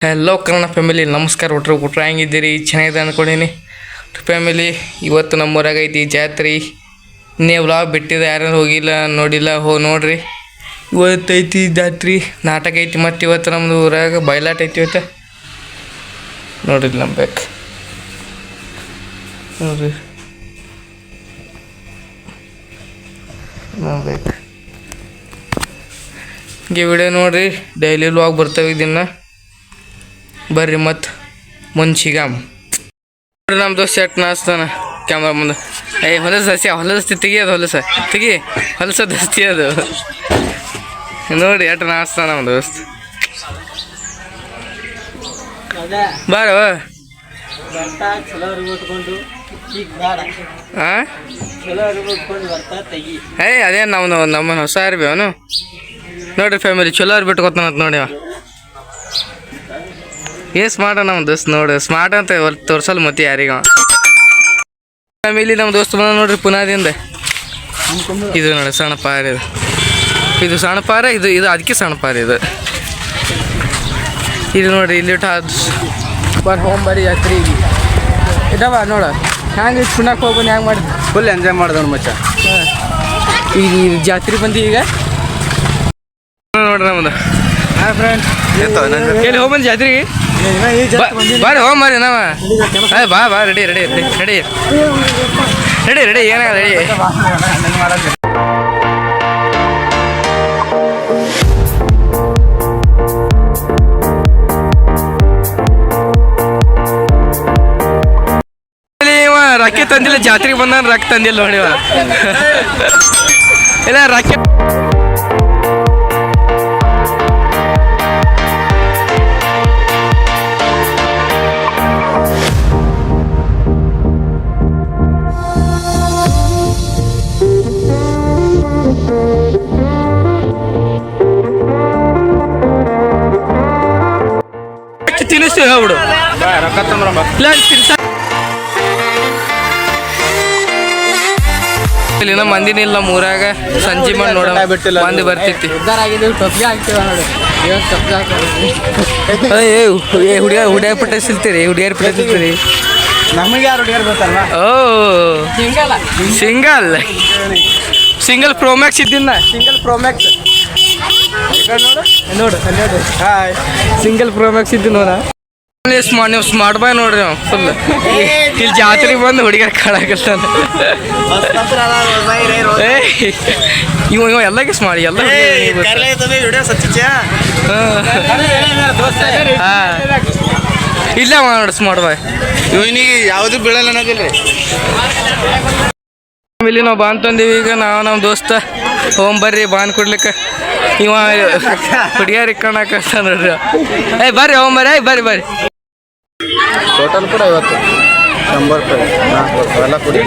Hello Kannada family, ನಮಸ್ಕಾರ. ಊಟ್ರೆ ಹೆಂಗಿದ್ದೀರಿ? ಚೆನ್ನಾಗಿದೆ ಅಂದ್ಕೊಂಡೀನಿ family. ಇವತ್ತು ನಮ್ಮೂರಾಗ ಐತಿ ಜಾತ್ರೆ. ಇನ್ನೇ ವ್ಲಾಗ್ ಬಿಟ್ಟಿದೆ, ಯಾರು ಹೋಗಿಲ್ಲ ನೋಡಿಲ್ಲ, ನೋಡ್ರಿ. ಇವತ್ತು ಐತಿ ಜಾತ್ರೆ, ನಾಟಕ ಐತಿ. ಮತ್ತು ಇವತ್ತು ನಮ್ಮದು ಊರಾಗ ಬಯಲಾಟ ಐತಿ. ಇವತ್ತು ನೋಡಿಲ್ಲ ನಮ್ಮ ಬೇಕು ನೋಡ್ರಿ, ಬೇಕು ಹಿಂಗೆ ವಿಡಿಯೋ ನೋಡ್ರಿ. ಡೈಲಿ ವ್ಲಾಗ್ ಬರ್ತವೆ ಇದನ್ನು. ಬರ್ರಿ ಮತ್ತು ಮುಂಚಿಗಾಮ್ ನೋಡ್ರಿ. ನಮ್ಮ ದೋಸ್ತ ಎಟ್ ನಾಸ್ತಾನ ಕ್ಯಾಮ್ರಾ ಮುಂದೆ. ಹೊಲಸ ಹೊಲಸ್ತಿ ತೆಗಿಯೋದು, ತೆಗಿ ಹೊಲಸ ದಸ್ತಿ ಅದು ನೋಡಿ ಎಟ್ ನಾಸ್ತಾನ ನಮ್ಮ ದೋಸ್ತ. ಬಾರೋ ಅದೇ ನಮ್ಮನ್ನ ಹೊಸ ಅರ್ಬಿ ಅವನು ನೋಡ್ರಿ ಫ್ಯಾಮಿಲಿ. ಚಲೋ ಅರ್ಬಿ ಬಿಟ್ಕೊತಾನಂತ ನೋಡಿ. ಸ್ಮಾರ್ಟ್ ನಮ್ಮ ದೋಸ್ತ್ ನೋಡಿ, ಸ್ಮಾರ್ಟ್ ಅಂತ ತೋರ್ಸಲ್ ಮತ್ತೆ ಯಾರಿಗ. ಫ್ಯಾಮಿಲಿ ನಮ್ಮ ದೋಸ್ತ್ ಬಂದ ನೋಡ್ರಿ ಪುನಾದಿಂದ. ಇದು ನೋಡಿ ಸಣ್ಣ ಪಾರ, ಇದು ಸಣ್ಣ ಪಾರ, ಇದು ಅದಕ್ಕೆ ಸಣ್ಣ ಪಾರ. ಇದು ನೋಡ್ರಿ ಇಲ್ಲಿ ಹೋಗ್ಬರಿ ಜಾತ್ರೆ ಇದಾವ ನೋಡ. ಹ್ಯಾಂಗೆ ಪುನಕ್ಕೆ ಹೋಗ್ಬಂದು ಹ್ಯಾಂಗೆ ಮಾಡಿದ್ ಫುಲ್ ಎಂಜಾಯ್ ಮಾಡಿದವ್ ಮಚ್ಚ. ಈಗ ಜಾತ್ರೆ ಬಂದು ಈಗ ನೋಡ್ರಿ ನಮ್ದು ಫ್ರೆಂಡ್ ಹೋಗ್ಬಂದು ಜಾತ್ರೆಗೆ. ಬರ್ರಿ ಹೋಗ್ ಮರಿ ನಾವ. ಬಾ ರೆಡಿ ಏನಾಗ ರೆಡಿ. ರಾಕಿ ತಂದಿಲ್ಲ, ಜಾತ್ರೆಗೆ ಬಂದ ರಾಕಿ ತಂದಿಲ್ಲ ನೋಡಿವ. ಇಲ್ಲ ರಾಕಿ ತಿನ್ನಿಸ್ತೀವಿ ಹೇಳ್ಬಿಡು. ಇಲ್ಲಿನ ಮಂದಿನಿಲ್ಲ ನಮ್ಮ ಊರಾಗ. ಸಂಜೆ ಮಾಡಿ ನೋಡ ಮಂದಿ ಬರ್ತೈತಿ. ಹುಡಿಯಾರ್ ಪಟ್ಟ ಸಿಲ್ತೀರಿ, ಹುಡಿಯಾರ್ ಪಟ್ಟ ಸಿಲ್ತೀರಿ. ನಮಗೆ ಯಾರು ಹುಡುಗಿಯರು ಗೊತ್ತಲ್ಲ. O single Pro Max ಇದ್ದಿನ. Single Pro Max ನೋಡು ಹಾಯ್. ಸಿಂಗಲ್ ಪ್ರೋಮ್ಯಾಕ್ಸ್ ಇದ್ದು ನೋಡ. ನೀವು ಸ್ಮಾರ್ಟ್ ಬಾಯ್ ನೋಡ್ರಿ. ಫುಲ್ ಇಲ್ಲಿ ಜಾತ್ರೆಗೆ ಬಂದು ಹುಡುಗಿಯರ್ ಕಾಡಾಕತ್ತಾನ. ಇವ ಎಲ್ಲಕ್ಕೆ ಸ್ಮಾರ್ಟ್, ಎಲ್ಲ ಇಲ್ಲ ನೋಡಿ ಸ್ಮಾರ್ಟ್ ಬಾಯ್. ಇವನಿಗೆ ಯಾವುದು ಬೀಳಲ್ಲ ಅನ್ನೋದಿಲ್ಲ. ಇಲ್ಲಿ ನಾವು ಬಾನ್ ತಂದೀವಿ. ಈಗ ನಮ್ಮ ದೋಸ್ತ ಬರ್ರಿ ಬಾನ್ ಕೊಡ್ಲಿಕ್ಕೆ. ಇವ ಹುಡುಗಿಯರ್ ಇಕ್ಕಣಾಕತ್ತ ನೋಡ್ರಿ. ಬರ್ರಿ ಬರ್ರಿ. ಟೋಟಲ್ ಕೂಡ 50 100 ರೂಪಾಯಿ 4 ಎಲ್ಲ ಕೊಡಿ.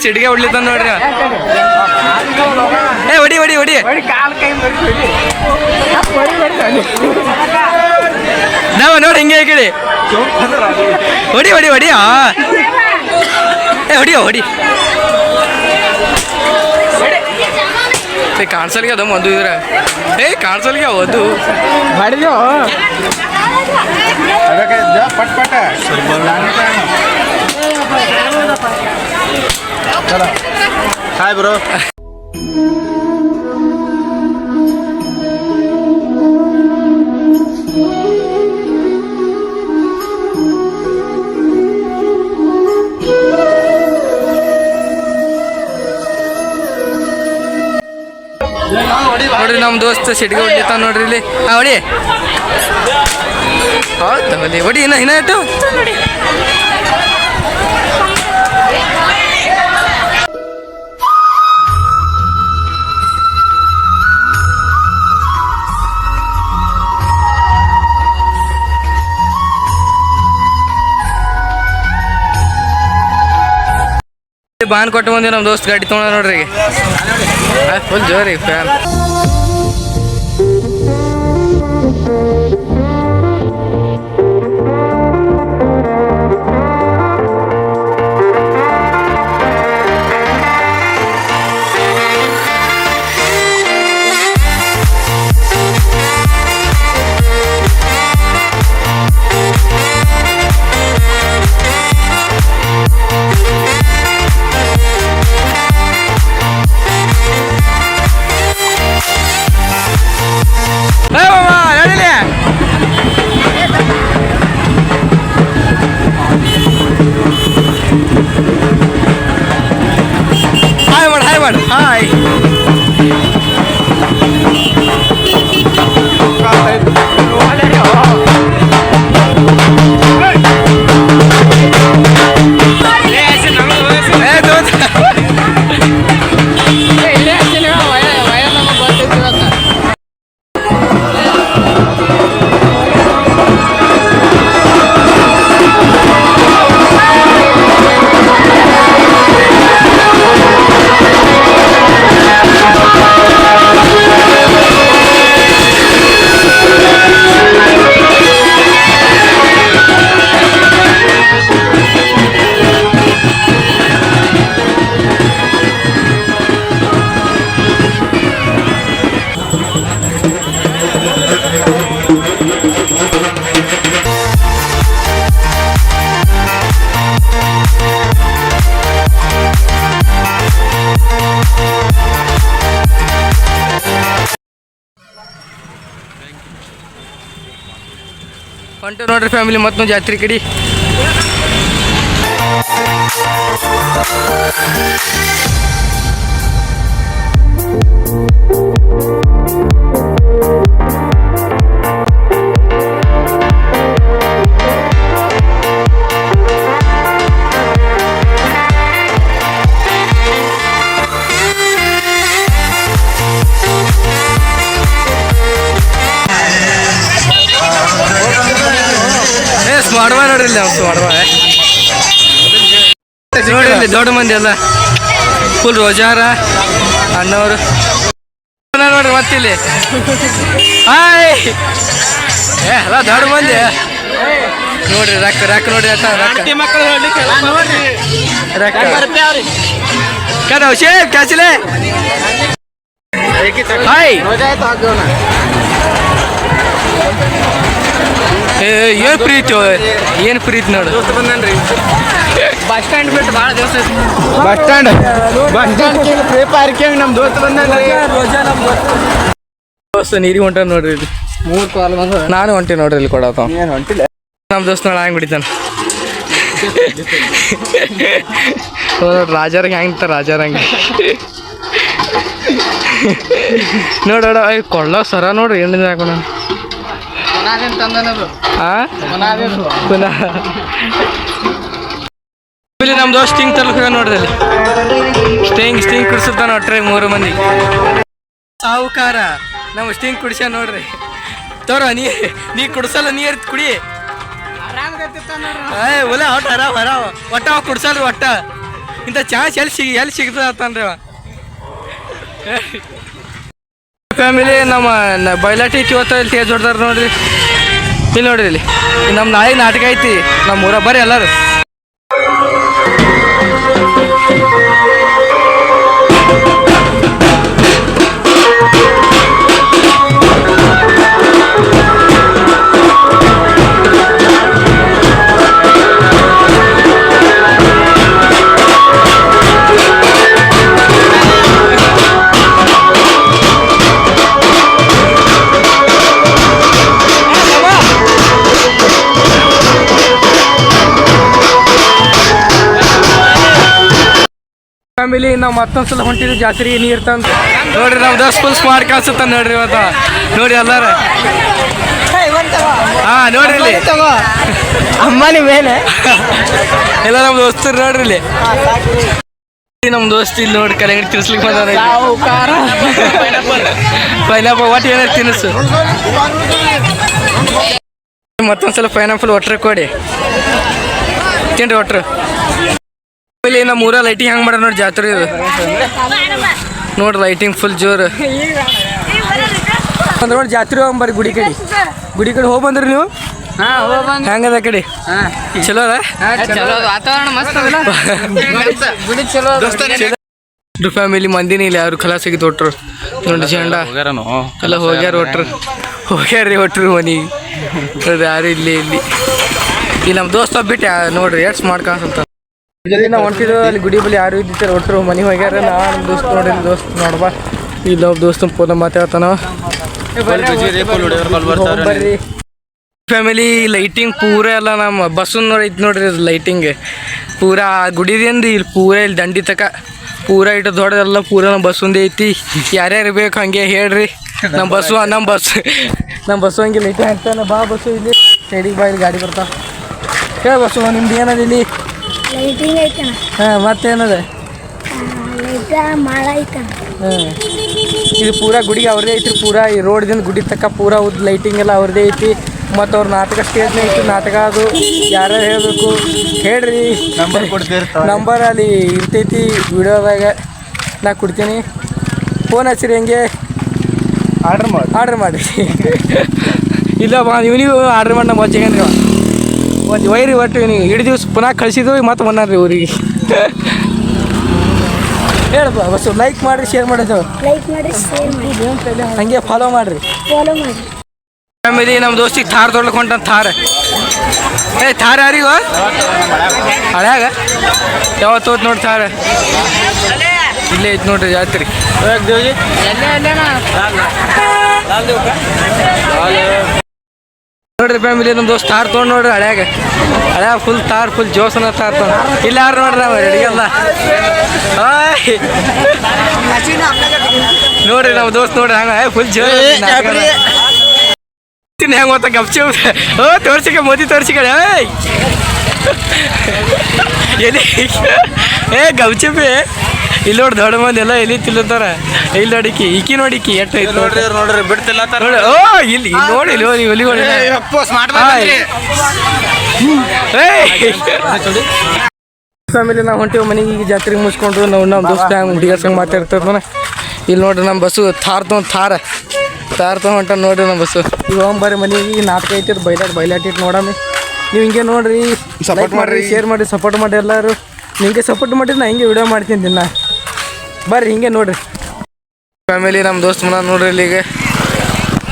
ಸಿಡಿಗೆ ಹೊಡ್ಲಿತ್ತ ನೋಡ್ರಿ. ಹೊಡಿ ನಾವ ನೋಡಿ ಹಿಂಗೆ ಕೇಳಿ. ಹೊಡಿ ಕಾಣಿಸಲ್ಗೆ ಅದು ಮದ್ದು ಇದ್ರ. ಕಾಣಿಸಲ್ಗೆ ಅದು ಮಾಡಿದ್ಯೋ ಪಟ್ ಹಾಯ್ ಬ್ರೋ. ನೋಡ್ರಿ ನಮ್ಮ ದೋಸ್ತ ಸಿಡ್ಗೆ ಹೊಡಿತಾನ ನೋಡ್ರಿ ಇಲ್ಲಿ. ಹೊಡಿ ಹೌದಾ ಅಲ್ಲಿ ಒಡಿ ಇನ್ನ ಇಟ್ಟು ನೋಡಿ. ಬಾನ್ ಕೊಟ್ಟು ಬಂದಿ ನಮ್ಮ ದೋಸ್ತ್ ಗಾಡಿ ತೊಗೊಂಡ ನೋಡ್ರಿ ಈಗ ಫುಲ್ ಜೋರಿ ಫ್ಯಾನ್. ಹಾಯ್ ಹೊಂಟು ನೋಡ್ರಿ ಫ್ಯಾಮಿಲಿ ಮತ್ತೊಂದು ಜಾತ್ರೆ ಕಡೆ. ಮಾಡುವ ನೋಡ್ರಿ ಇಲ್ಲಿ ಅವ್ರು ಮಾಡುವ ನೋಡಿ ಇಲ್ಲಿ ದೊಡ್ಡ ಮಂದಿ ಎಲ್ಲ ಫುಲ್ ರೋಜಾರ ಅಣ್ಣವರು ನೋಡ್ರಿ ಮತ್ತಿಲ್ಲಿ ಹಾಯ್ ಎಲ್ಲ ದೊಡ್ಡ ಮಂದಿ ನೋಡ್ರಿ ರೊಕ್ಕ ರೊಕ್ಕ ನೋಡ್ರಿ ಅತ್ತ ರೊಕ್ಕ ರೊಕ್ಕ ಶೇಪ್ ಕ್ಯಾಚಿಲೆ ಹಾಯ್ ಏನು ಪ್ರೀತಿ ಏನು ಪ್ರೀತಿ ನೋಡು. ಬಸ್ ಸ್ಟ್ಯಾಂಡ್ ಬಿಟ್ಟು ಭಾಳ ದಿವಸ ಬಸ್ ಸ್ಟ್ಯಾಂಡ್ ಪಾರ್ಕಿಂಗ್ ನಮ್ಮ ದೋಸ್ತ ಬಂದ್ರಿ ದೋಸ್ತ ನೀರಿಗೆ ಹೊಂಟ ನೋಡ್ರಿ ಇಲ್ಲಿ 3 ಕಾಲ್ ಬಂದು ನಾನು ಹೊಂಟೆ ನೋಡ್ರಿ ಇಲ್ಲಿ ಕೊಡತ್ತ ಏನು ಹೊಂಟಿಲ್ಲ ನಮ್ಮ ದೋಸ್ತ ನೋಡ ಹಂಗೆ ಬಿಡಿತಾನೆ ನೋಡ್ರಿ ರಾಜಾರಂಗೆ ಹೆಂಗೆ ರಾಜಾರಂಗೆ ನೋಡ ಕೊಳ್ಳೋ ಸರ ನೋಡ್ರಿ ಎಣ್ಣಿಂದ ಹಾಕೋಣ ಇಲ್ಲಿ ನಮ್ಮ ದೋಸ್ತ ಸ್ಟಿಂಗ್ ತಲುಕ ನೋಡ್ರಿ ಅಲ್ಲಿ ಸ್ಟಿಂಗ್ ಕುಡಿಸುತ್ತ ನೋಡ್ರಿ 3 ಮಂದಿ ಸಾಹುಕಾರ ನಮ್ಮ ಸ್ಟಿಂಗ್ ಕುಡಿಸ ನೋಡ್ರಿ ತೋರ ನೀ ಕುಡ್ಸಲ್ಲ ನೀ ಕುಡಿ ಒಲೆ ಒಟ್ಟು ಹರಾವ್ ಒಟ್ಟ ಅವ ಕುಡ್ಸಲ್ರಿ ಒಟ್ಟ ಇಂಥ ಚಾನ್ಸ್ ಎಲ್ಲಿ ಸಿಗ್ತದ ಅಂತನ್ರಿ ಅವ ಫ್ಯಾಮಿಲಿ ನಮ್ಮ ಬಯಲಾಟಿ ಇವತ್ತು ಇಲ್ಲಿ ತೇಜ್ ಹೊಡ್ದಾರ ನೋಡ್ರಿ ಇಲ್ಲಿ ನೋಡ್ರಿ ಇಲ್ಲಿ ನಮ್ಮ ನಾಳೆ ನಾಟಕ ಐತಿ ನಮ್ಮ ಊರ ಬರ್ರಿ ಎಲ್ಲರೂ ಫ್ಯಾಮಿಲಿ ನಾವು ಮತ್ತೊಂದ್ಸಲ ಹೊಂಟಿದ್ವಿ ಜಾತ್ರೆ ನೀರು ತಂದು ನೋಡ್ರಿ ನಾವು 10 ಫುಲ್ ಸ್ಮಾರ್ಟ್ ಕಾಣಿಸುತ್ತ ನೋಡ್ರಿ ಇವತ್ತು ನೋಡಿ ಎಲ್ಲಾರ ಹಾಂ ನೋಡ್ರಿ ಇಲ್ಲಿ ಅಮ್ಮನಿ ಮೇಲೆ ಎಲ್ಲ ನಮ್ಮ ದೋಸ್ತರು ನೋಡ್ರಿ ಇಲ್ಲಿ ನಮ್ಮ ದೋಸ್ತ ಇಲ್ಲಿ ನೋಡಿ ಕಲೆಗಡೆ ತಿನ್ಸ್ಲಿಕ್ಕೆ ಬಂದ ಪೈನಾಪಲ್ ಒಟ್ಟು ಏನಾರು ತಿನ್ನಿಸು ಮತ್ತೊಂದ್ಸಲ ಪೈನಾಪಲ್ ಒಟ್ರೆ ಕೊಡಿ ತಿನ್ರಿ ಒಟ್ರು ಇಲ್ಲಿ ನಮ್ಮ ಊರ ಲೈಟಿಂಗ್ ಹೆಂಗೆ ಮಾಡ್ಯಾರ ನೋಡಿ ಜಾತ್ರೆ ಇದು ನೋಡ್ರಿ ಲೈಟಿಂಗ್ ಫುಲ್ ಜೋರು ಅಂದ್ರೆ ನೋಡಿ ಜಾತ್ರೆ ಹೋಗ್ಬರ್ರಿ ಗುಡಿ ಕಡೆ ಹೋಗಿ ಬಂದ್ರಿ ನೀವು ಹೆಂಗದ ಕಡೆ ಚಲೋ ಅದ ವಾತಾವರಣ ಮಸ್ತ್ ಫ್ಯಾಮಿಲಿ ಮಂದಿನಿ ಇಲ್ಲ ಯಾರು ಖಲಾಸ್ ಆಗಿ ತೊಟ್ರು ನೋಡಿ ಜಂಡ ಎಲ್ಲ ಹೋಗ್ಯಾರ ಹೋಗ್ಯಾರ್ರಿ ಒಟ್ರು ಮನಿ ನೋಡ್ರಿ ಯಾರು ಇಲ್ಲಿ ನಮ್ಮ ದೋಸ್ತ ಬಿಟ್ಟು ನೋಡ್ರಿ ಎಟ್ಸ್ ಮಾಡ್ಕೊಂತ ನಾವು ಹೊಂಟಿದ್ದು ಅಲ್ಲಿ ಗುಡಿ ಬಳಿ ಯಾರು ಇದ್ದಿರ್ತಾರೆ ಒಟ್ರು ಮನೆ ಹೋಗ್ಯಾರ ನಮ್ಮ ದೋಸ್ತ್ ನೋಡ್ರಿ ದೋಸ್ತ್ ನೋಡ್ಬಾ ಇಲ್ಲ ಒಬ್ಬ ದೋಸ್ತ ಫೋನ್ ಮಾತಾಡ್ತಾನ ಬರ್ರಿ ಫ್ಯಾಮಿಲಿ ಲೈಟಿಂಗ್ ಪೂರ ಎಲ್ಲ ನಮ್ಮ ಬಸ್ಸನ್ನು ನೋಡಿ ನೋಡ್ರಿ ಲೈಟಿಂಗ್ ಪೂರ ಗುಡಿದಿಂದ ಇಲ್ಲಿ ಪೂರ ಇಲ್ಲಿ ದಂಡಿ ತಕ ಪೂರ ಇಟ್ಟು ದೊಡ್ಡದೆಲ್ಲ ಪೂರ ನಮ್ಮ ಬಸ್ಸೊಂದು ಐತಿ ಯಾರ್ಯಾರು ಬೇಕು ಹಂಗೆ ಹೇಳ್ರಿ ನಮ್ಮ ಬಸ್ಸು ಹಂಗೆ ಲೈಟಿಂಗ್ ಹಾಕ್ತಾನೆ ಬಾ ಬಸ್ಸು ಇಲ್ಲಿ ಸೈಡಿಗೆ ಬಾ ಇಲ್ಲಿ ಗಾಡಿ ಬರ್ತಾವ ಹೇಳ ಬಸ್ಸು ನಿಮ್ದು ಏನದ ಇಲ್ಲಿ ಹಾಂ ಮತ್ತೇನದ ಹಾಂ ಇದು ಪೂರ ಗುಡಿಗೆ ಅವ್ರದ್ದೇ ಐತಿ ಪೂರ ಈ ರೋಡ್ದಿಂದ ಗುಡಿ ತಕ್ಕ ಪೂರ ಉದ್ದ ಲೈಟಿಂಗ್ ಎಲ್ಲ ಅವ್ರದ್ದೇ ಐತಿ ಮತ್ತು ಅವ್ರ ನಾಟಕ ಸ್ಟೇಜ್ನ ಐತಿ ನಾಟಕ ಅದು ಯಾರು ಹೇಳಬೇಕು ಹೇಳ್ರಿ ನಂಬರ್ ಅಲ್ಲಿ ಇರ್ತೈತಿ ವಿಡಿಯೋದಾಗ ನಾ ಕೊಡ್ತೀನಿ ಫೋನ್ ಹಚ್ಚಿರಿ ಹೆಂಗೆ ಆರ್ಡ್ರ್ ಮಾಡಿ ಇಲ್ಲ ಬಾ ನೀವು ಆರ್ಡ್ರ್ ಮಾಡಿ ನಮ್ಮ ಮಜ್ಜಿಗೆ ಒಂದು ವೈರಿ ಒಟ್ಟು ನೀವು ಇಡೀ ದಿವಸ ಪುನಃ ಕಳಿಸಿದ್ವಿ ಮತ್ತೆ ಬಂದಾರ್ರಿ ಊರಿಗೆ ಹೇಳಪ್ಪ ಬಸ್ ಲೈಕ್ ಮಾಡಿರಿ ಶೇರ್ ಮಾಡಿದ್ದೆವು ಹಂಗೆ ಫಾಲೋ ಮಾಡಿರಿ ಫ್ಯಾಮಿಲಿ ನಮ್ಮ ದೋಸ್ತಿಗೆ ಥಾರ್ ತೊಡ್ಲಿಕ್ಕೆ ಹೊಂಟ ಥಾರ್ ಥಾರ್ ಯಾರಿಗ ಹಳ್ಯಾಗ ಯಾವತ್ತು ಹೋದ್ ನೋಡಿ ಥಾರ್ ಇಲ್ಲೇ ಐತೆ ನೋಡ್ರಿ ಜಾತ್ರೆ ನೋಡ್ರಿ ಫ್ಯಾಮಿಲಿ ನಮ್ಮ ದೋಸ್ತ್ ಥಾರ್ ತೊಗೊಂಡು ನೋಡ್ರಿ ಹಳ್ಯಾಗ ಫುಲ್ ಥಾರ್ ಫುಲ್ ಜೋಸನ ಥಾರ್ ತೊಗೊಂಡು ಇಲ್ಲ ಯಾರು ನೋಡ್ರಿ ನಾವು ರೆಡಿಗಲ್ಲ ನೋಡ್ರಿ ನಮ್ಮ ದೋಸ್ತ್ ನೋಡ್ರಿ ಹಂಗ ಫುಲ್ ಜೋ ಹೆಂಗೆ ಗೊತ್ತಾ ಗಪ್ಚಿ ತೋರ್ಸಿಕ ಮೋದಿ ತೋರ್ಸಿಕಡೆ ಎಲ್ಲಿ ಗಪ್ಚಿಪಿ ಇಲ್ಲಿ ನೋಡಿ ದೊಡ್ಡ ಮಂದಿ ಎಲ್ಲ ಎಲ್ಲಿ ತಿಲ್ಲತ್ತಾರ ಇಲ್ಲಿ ನೋಡಿಕಿ ಈಕಿ ನೋಡಿಕಿ ಎಟ್ಟ ನೋಡ್ರಿ ಬಿಡ್ತಿಲ್ಲ ಓ ಇಲ್ಲಿ ನೋಡಿ ಇಲ್ಲಿ ಒಲಿ ಫ್ಯಾಮಿಲಿ ನಾವು ಹೊಂಟೇವು ಮನೆಗೆ ಈಗ ಜಾತ್ರೆಗೆ ಮುಗಿಸ್ಕೊಂಡು ನಾವು ನಮ್ಮ ದೋಸ್ತ ಹಂಗೆ ಹುಡುಗಿಯರ್ ಸಂಗೆ ಮಾತಾಡ್ತಿರ್ತಾನೆ ಇಲ್ಲಿ ನೋಡ್ರಿ ನಮ್ಮ ಬಸ್ಸು ಥಾರ್ ಹೊಂಟ ನೋಡ್ರಿ ನಮ್ಮ ಬಸ್ಸು ಈಗ ಹೋಗ್ಬರ್ರಿ ಮನೆಗೆ ನಾಟಕ ಐತಿ ಬಯಲಾಟಿಟ್ಟು ನೋಡಮ್ಮಿ ನೀವು ಹಿಂಗೆ ನೋಡ್ರಿ ಸಪೋರ್ಟ್ ಮಾಡಿರಿ ಶೇರ್ ಮಾಡಿ ಸಪೋರ್ಟ್ ಮಾಡಿ ಎಲ್ಲರೂ ನಿಮಗೆ ಸಪೋರ್ಟ್ ಮಾಡಿರಿ ನಾ ಹಿಂಗೆ ವಿಡಿಯೋ ಮಾಡ್ತೀನಿ ದಿನ ಬರ್ರಿ ಹಿಂಗೆ ನೋಡ್ರಿ ಫ್ಯಾಮಿಲಿ ನಮ್ಮ ದೋಸ್ತ್ ಮನ ನೋಡ್ರಿ ಇಲ್ಲಿಗೆ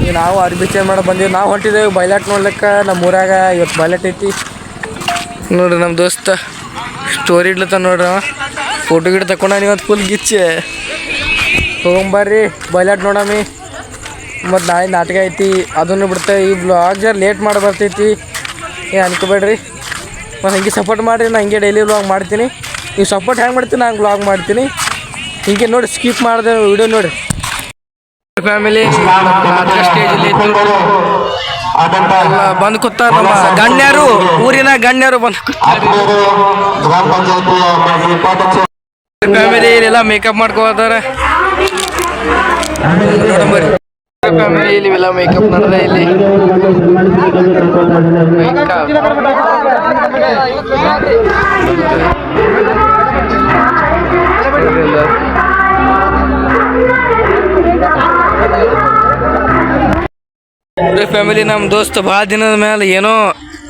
ಈಗ ನಾವು ಅರ್ಬಿ ಚೇಂಜ್ ಮಾಡಿ ಬಂದೀವಿ ನಾವು ಹೊಂಟಿದ್ದೇವೆ ಬಯಲಾಟ್ ನೋಡ್ಲಿಕ್ಕೆ ನಮ್ಮ ಊರಾಗ ಇವತ್ತು ಬಯಲಾಟ್ ಐತಿ ನೋಡ್ರಿ ನಮ್ಮ ದೋಸ್ತ ಸ್ಟೋರಿ ಇಡ್ಲತ್ತ ನೋಡ್ರಿ ಅವ ಫೋಟೋ ಗಿಡ ತಗೊಂಡ ಇವತ್ತು ಫುಲ್ ಗಿಚ್ಚೆ ಹೋಗ್ಬರ್ರಿ ಬಯಲಾಟ್ ನೋಡಮ್ಮಿ ಮತ್ತು ನಾಳೆ ನಾಟಕ ಐತಿ ಅದನ್ನು ಬಿಡ್ತೇವೆ ಈ ಬ್ಲಾಗ್ ಜರ ಲೇಟ್ ಮಾಡಿ ಬರ್ತೈತಿ ಏನು ಅನ್ಕೋಬೇಡ್ರಿ ಮತ್ತು ಹಂಗೆ ಸಪೋರ್ಟ್ ಮಾಡಿರಿ ನಾನು ಹಿಂಗೆ ಡೈಲಿ ವ್ಲಾಗ್ ಮಾಡ್ತೀನಿ ನೀವು ಸಪೋರ್ಟ್ ಹೆಂಗೆ ಮಾಡ್ತೀನಿ ನಾನು ವ್ಲಾಗ್ ಮಾಡ್ತೀನಿ ಹಿಂಗೆ ನೋಡಿ ಸ್ಕಿಪ್ ಮಾಡಿದೆ ವಿಡಿಯೋ ನೋಡಿ ಫ್ಯಾಮಿಲಿ ನಾಟಕ ಸ್ಟೇಜಲ್ಲಿ ಬಂದು ಕೂತಾರ ನಮ್ಮ ಗಣ್ಯರು ಊರಿನ ಗಣ್ಯರು ಬಂದು ಫ್ಯಾಮಿಲಿ ಇಲ್ಲೆಲ್ಲ ಮೇಕಪ್ ಮಾಡ್ಕೋತಾರ ನೋಡಂಬರಿ ಫ್ಯಾಮಿಲಿ ಇಲ್ಲಿ ಇವೆಲ್ಲ ಮೇಕಪ್ ನಡೆದ ಇಲ್ಲಿ ಫ್ಯಾಮಿಲಿ ನಮ್ಮ ದೋಸ್ತ ಭಾಳ ದಿನದ ಮೇಲೆ ಏನೋ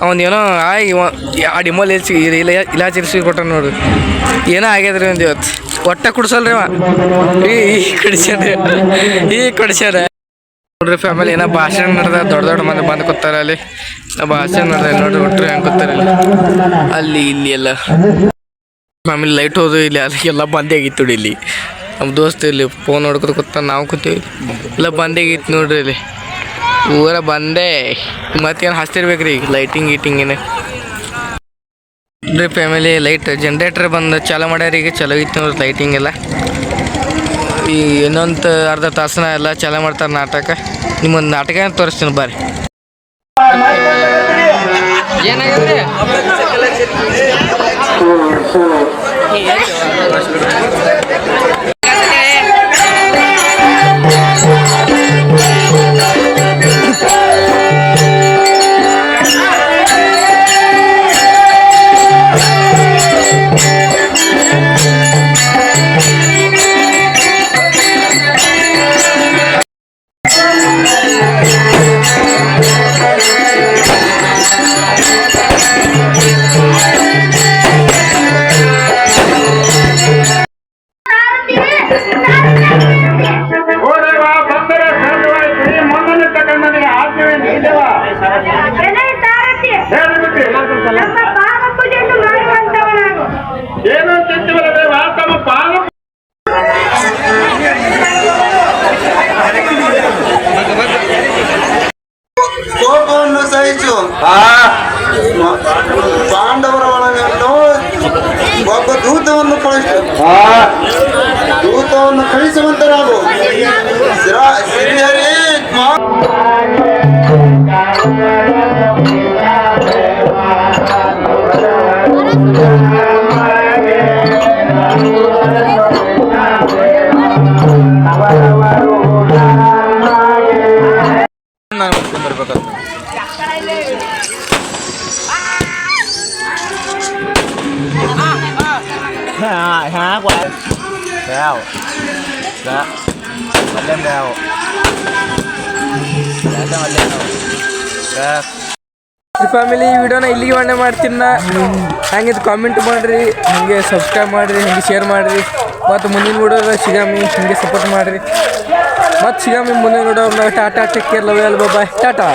ಅವನೇನೋ ಆಗಿ ಡಿಮೋಲ್ ಇಲಾಚಿರಿಸಿ ಕೊಟ್ಟ ನೋಡ್ರಿ ಏನೋ ಆಗ್ಯದ್ರಿ ಒಂದು ಇವತ್ತು ಒಟ್ಟ ಕುಡ್ಸಲ್ರಿ ಅವ ಈ ಕುಡ್ಸ್ಯಾರ ನೋಡ್ರಿ ಫ್ಯಾಮಿಲಿ ಏನೋ ಭಾಷಣ ನಡೆದ ದೊಡ್ಡ ಮಂದಿ ಬಂದು ಕೂತಾರ ಅಲ್ಲಿ ಭಾಷಣ ನಡೆದ ನೋಡ್ರಿ ಒಟ್ರಿ ಹೆಂಗೆ ಕೂತಾರ ಅಲ್ಲಿ ಇಲ್ಲಿ ಎಲ್ಲ ಫ್ಯಾಮಿಲಿ ಲೈಟ್ ಹೋದು ಇಲ್ಲಿ ಎಲ್ಲ ಬಂದೇ ಆಗಿತ್ತು ನೋಡಿ ಇಲ್ಲಿ ನಮ್ಮ ದೋಸ್ತ ಇಲ್ಲಿ ಫೋನ್ ನೋಡ್ಕೊತ ಕೂತ ನಾವು ಕೂತೀವಿ ಎಲ್ಲ ಬಂದೇ ಆಗಿತ್ತು ನೋಡ್ರಿ ಇಲ್ಲಿ ಊರ ಬಂದೆ ಮತ್ತೇನು ಹಚ್ತಿರ್ಬೇಕ್ರಿ ಈಗ ಲೈಟಿಂಗ್ ಗೀಟಿಂಗ್ ರೀ ಫ್ಯಾಮಿಲಿ ಲೈಟ್ ಜನ್ರೇಟರ್ ಬಂದು ಚಾಲೂ ಮಾಡ್ಯಾರ ಈಗ ಚಲೋ ಇತ್ತು ನೋಡ್ರಿ ಲೈಟಿಂಗ್ ಎಲ್ಲ ಈ ಇನ್ನೊಂದು ಅರ್ಧ ತಾಸನ ಎಲ್ಲ ಚಾಲೂ ಮಾಡ್ತಾರೆ ನಾಟಕ ನಿಮ್ಮೊಂದು ನಾಟಕ ತೋರಿಸ್ತೀನಿ ಬರ್ರಿ ಏನಾಗಿದೆ ಏನು ಚಿಂತಿವಲ್ಲ ದೇವ ತಮ್ಮ ಪಾದ ಕೋಪವನ್ನು ಸಹಿಸು ಪಾಂಡವರ ಒಳಗನ್ನು ಒಬ್ಬ ದೂತವನ್ನು ಕಳಿಸು ದೂತವನ್ನು ಕಳಿಸುವಂತರಾಗು ಶ್ರೀಹರಿ ಫ್ಯಾಮಿಲಿ ಈ ವಿಡಿಯೋನ ಇಲ್ಲಿಗೆ ವರ್ಣನೆ ಮಾಡ್ತೀನಿ ನಾ. ಹಂಗಿದ್ದು ಕಾಮೆಂಟ್ ಮಾಡಿರಿ, ಹಾಗೆ ಸಬ್ಸ್ಕ್ರೈಬ್ ಮಾಡಿರಿ, ಹಾಗೆ ಶೇರ್ ಮಾಡಿರಿ. ಮತ್ತು ಮುಂದಿನ ವಿಡಿಯೋದಾಗ ಸಿಗಾಮಿ ಹಾಗೆ ಸಪೋರ್ಟ್ ಮಾಡಿರಿ. ಮತ್ತು ಸಿಗಾಮಿ ಮುಂದಿನ ವಿಡಿಯೋ ಟಾಟಾ take care love you all bye bye Tata.